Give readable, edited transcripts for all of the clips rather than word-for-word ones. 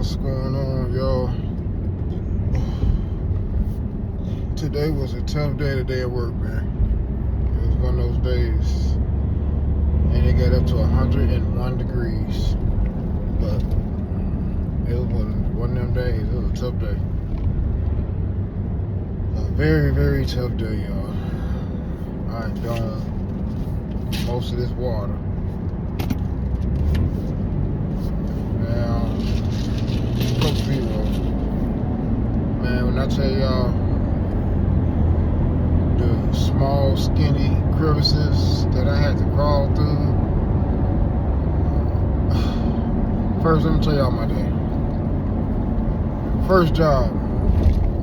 What's going on, y'all? Today was a tough day today at work, man. It was one of those days, and it got up to 101 degrees. But it was one of them days. It was a tough day. A very, very tough day, y'all. I done most of this water. Now, Coach Zero. Man, when I tell y'all the small, skinny crevices that I had to crawl through. First, let me tell y'all my day. First job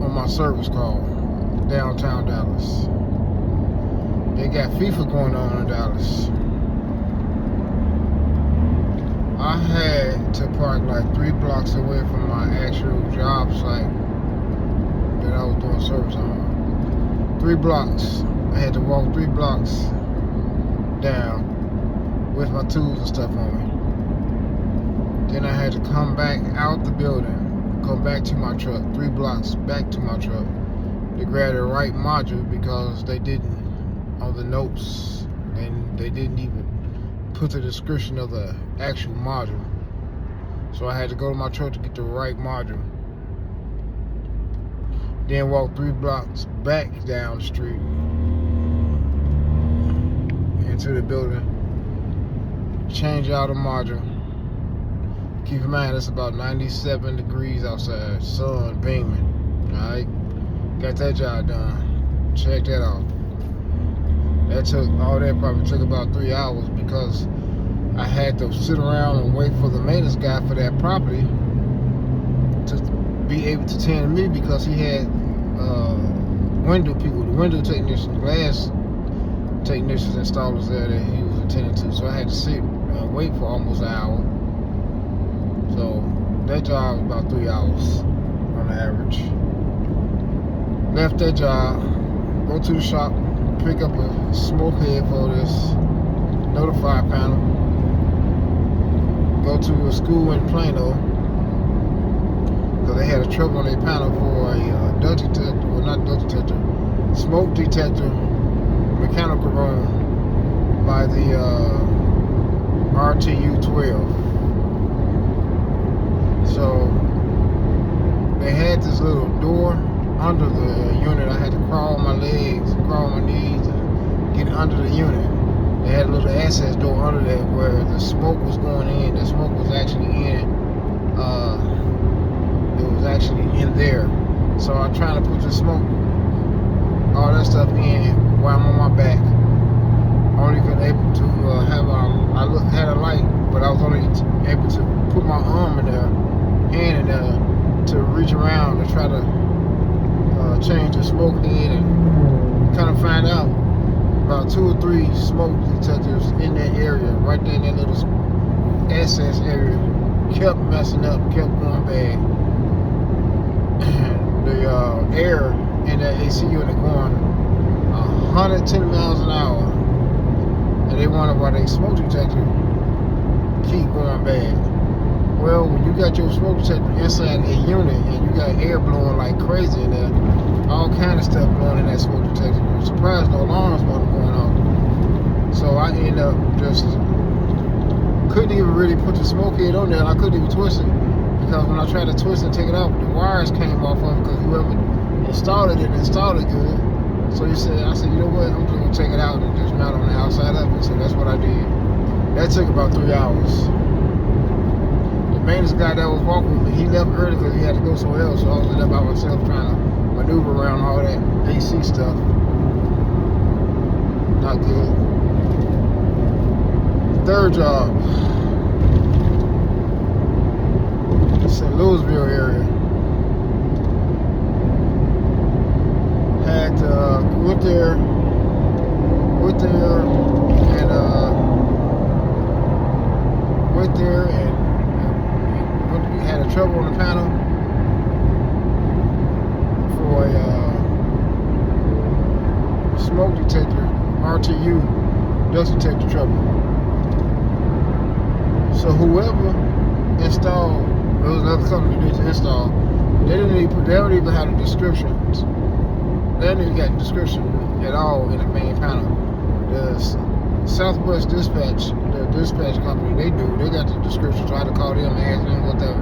on my service call, downtown Dallas. They got FIFA going on in Dallas. I had to park like 3 blocks away from my actual job site that I was doing service on. 3 blocks. I had to walk 3 blocks down with my tools and stuff on me. Then I had to come back out the building, come back to my truck, 3 blocks back to my truck to grab the right module because they didn't, on the notes, and they didn't even put the description of the actual module. So I had to go to my truck to get the right module. Then walk 3 blocks back down the street into the building, change out a module. Keep in mind it's about 97 degrees outside, sun beaming. Alright, got that job done. Check that out. All that probably took about 3 hours because I had to sit around and wait for the maintenance guy for that property to be able to tend to me because he had window people, the window technicians, glass technicians, installers there that he was attending to. So I had to sit and wait for almost an hour. So that job was about 3 hours on average. Left that job, go to the shop, pick up a smoke head for this notify panel, go to a school in Plano because they had a trouble on their panel for a dust detector, well not dust detector, smoke detector mechanical room by the RTU 12. So they had this little door under the unit. I had to crawl on my legs, crawl on my knees, and get under the unit. They had a little access door under there where the smoke was going in. The smoke was actually in. It was actually in there. So I'm trying to put the smoke, all that stuff in while I'm on my back. Only been able to had a light, but I was only able to put my arm in there, hand in there, to reach around and try to change the smoke head and kind of find out about 2 or 3 smoke detectors in that area, right there in that little access area, kept messing up, kept going bad. The air in that AC unit going 110 miles an hour, and they wonder why they smoke detector keep going bad. Well, when you got your smoke detector inside a unit and you got air blowing like crazy in there, all kind of stuff blowing in that smoke detector, I'm surprised no alarms wasn't going off. So I ended up just couldn't even really put the smoke head on there. I couldn't even twist it because when I tried to twist it and take it off, the wires came off of it because whoever installed it didn't install it good. So I said, you know what, I'm just gonna take it out and just mount on the outside of it. So that's what I did. That took about 3 hours. The maintenance guy that was walking with me, he left early because he had to go somewhere else. So I was there by myself trying to maneuver around all that AC stuff. Not good. Third job, St. Louisville area. Had went there and had a trouble on the panel for a smoke detector, RTU dust detector trouble. So whoever installed, it was another company that did the install. They don't even have the descriptions. They didn't even get the description at all in the main panel. The Southwest Dispatch, the dispatch company, they got the description. So I had to call them and ask them what the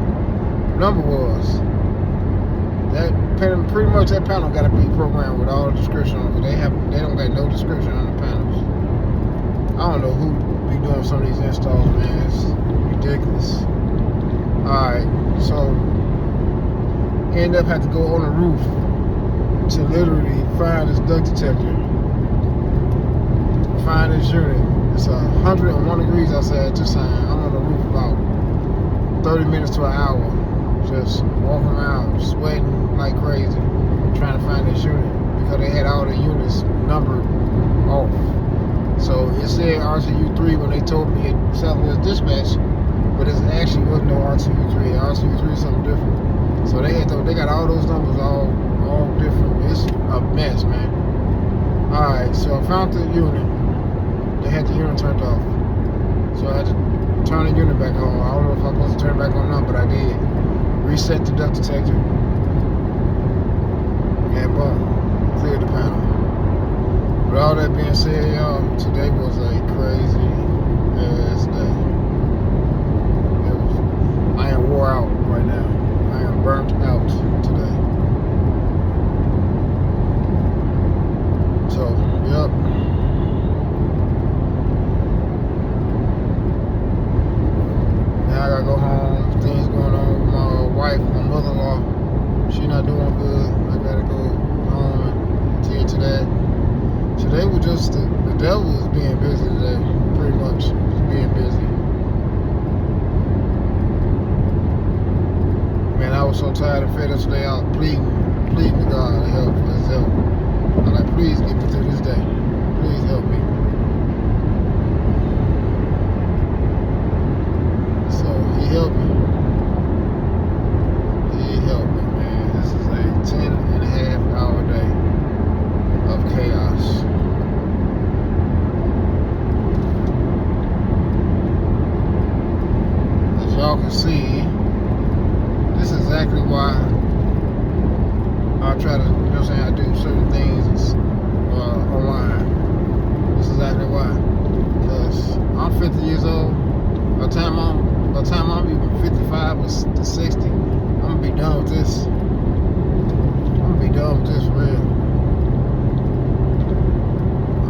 number was. That pretty much that panel got to be programmed with all the description on it. They don't got no description on the panels. I don't know who be doing some of these installs, man. It's ridiculous. Alright, so end up had to go on the roof to literally find this duct detector. Find this unit. It's 101 degrees outside at this time. I'm on the roof about 30 minutes to an hour. Just walking around, sweating like crazy, trying to find this unit because they had all the units numbered off. So it said RTU3 when they told me at Southwest Dispatch, but it actually wasn't no RTU3. RTU3 is something different. So they got all those numbers all different. It's a mess, man. Alright, so I found the unit. They had the unit turned off. So I had to turn the unit back on. I don't know if I'm supposed to turn it back on or not, but I did. Reset the duct detector. And boom, cleared the panel. With all that being said, y'all, today was a crazy ass day. I am wore out right now. I am burnt out today. So, yep. Now I gotta go home. Things going on with my wife, my mother-in-law. She not doing good. I gotta go home and attend to that. Today was just the devil was being busy today. Pretty much was being busy. Man, I was so tired and fed up today. I was pleading to God to help for his help. I'm like, please get me through this day. Please help me. So he helped me. He helped me, man. This is a 10.5-hour day of chaos. As y'all can see, this is exactly why I try to, you know what I'm saying, I do certain things online. This is exactly why. Because I'm 50 years old. By the time I'm even 55 or to 60, I'm gonna be done with this. I'm gonna be done with this for real.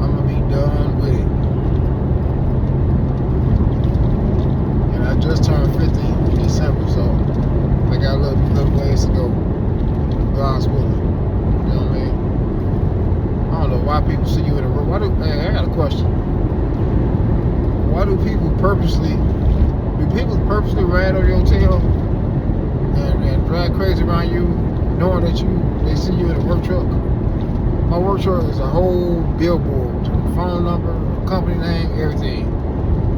I'm gonna be done with it. And I just turned 50 in December, so I got a little ways to go. God's willing. You know what I mean? I don't know why people see you in a room. I got a question. Why do people purposely ride on your tail and drive crazy around you, knowing that they see you in a work truck? My work truck is a whole billboard, phone number, company name, everything.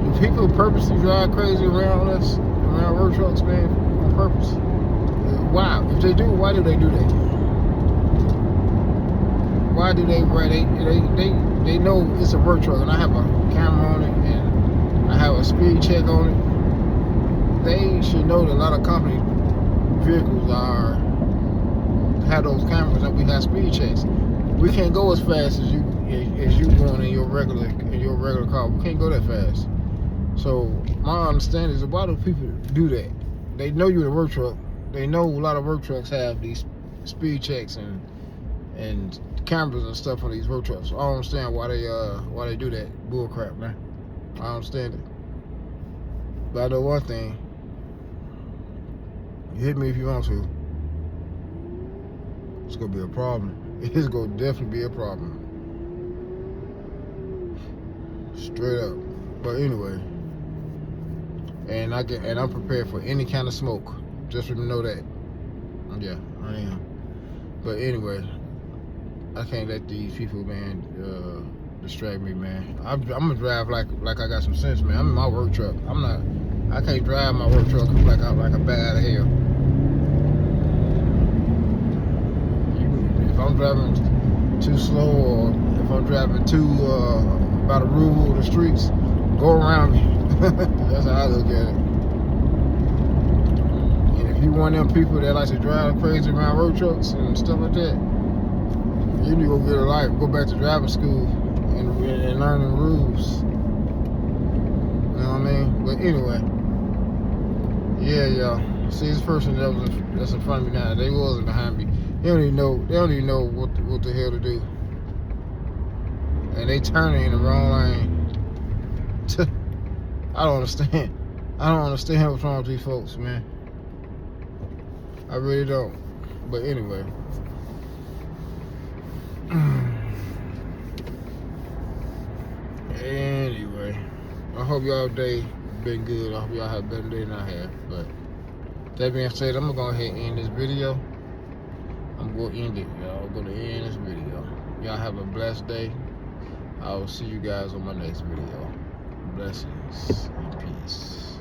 Do people purposely drive crazy around us, around work trucks, man, on purpose? Why? If they do, why do they do that? Why do they ride? They know it's a work truck, and I have a camera on it, and I have a speed check on it. They should know that a lot of company vehicles have those cameras, and we have speed checks. We can't go as fast as you going in your regular car. We can't go that fast. So my understanding is, why do people do that? They know you're in a work truck. They know a lot of work trucks have these speed checks and cameras and stuff on these work trucks. So I don't understand why they do that bull crap, man. I don't understand it. But I know one thing. You hit me if you want to. It's gonna be a problem. It's gonna definitely be a problem. Straight up. But anyway. And I'm prepared for any kind of smoke. Just for them to know that. Yeah, I am. But anyway, I can't let these people, man, distract me, man. I'm gonna drive like I got some sense, man. I'm in my work truck. I can't drive my work truck like a bat out of hell. If I'm driving too slow, or if I'm driving too by the rule of the streets, go around me. That's how I look at it. And if you one of them people that like to drive crazy around road trucks and stuff like that, you need to go get a life, go back to driving school and learn the rules. You know what I mean? But anyway, yeah, y'all. See, this person that's in front of me now, they wasn't behind me. They don't even know what the hell to do. And they turning in the wrong lane. I don't understand. I don't understand what's wrong with these folks, man. I really don't. But anyway. Anyway, I hope y'all day been good. I hope y'all have a better day than I have. But that being said, I'm gonna go ahead and end this video. I'm gonna end it, y'all. I'm gonna end this video. Y'all have a blessed day. I will see you guys on my next video. Blessings and peace.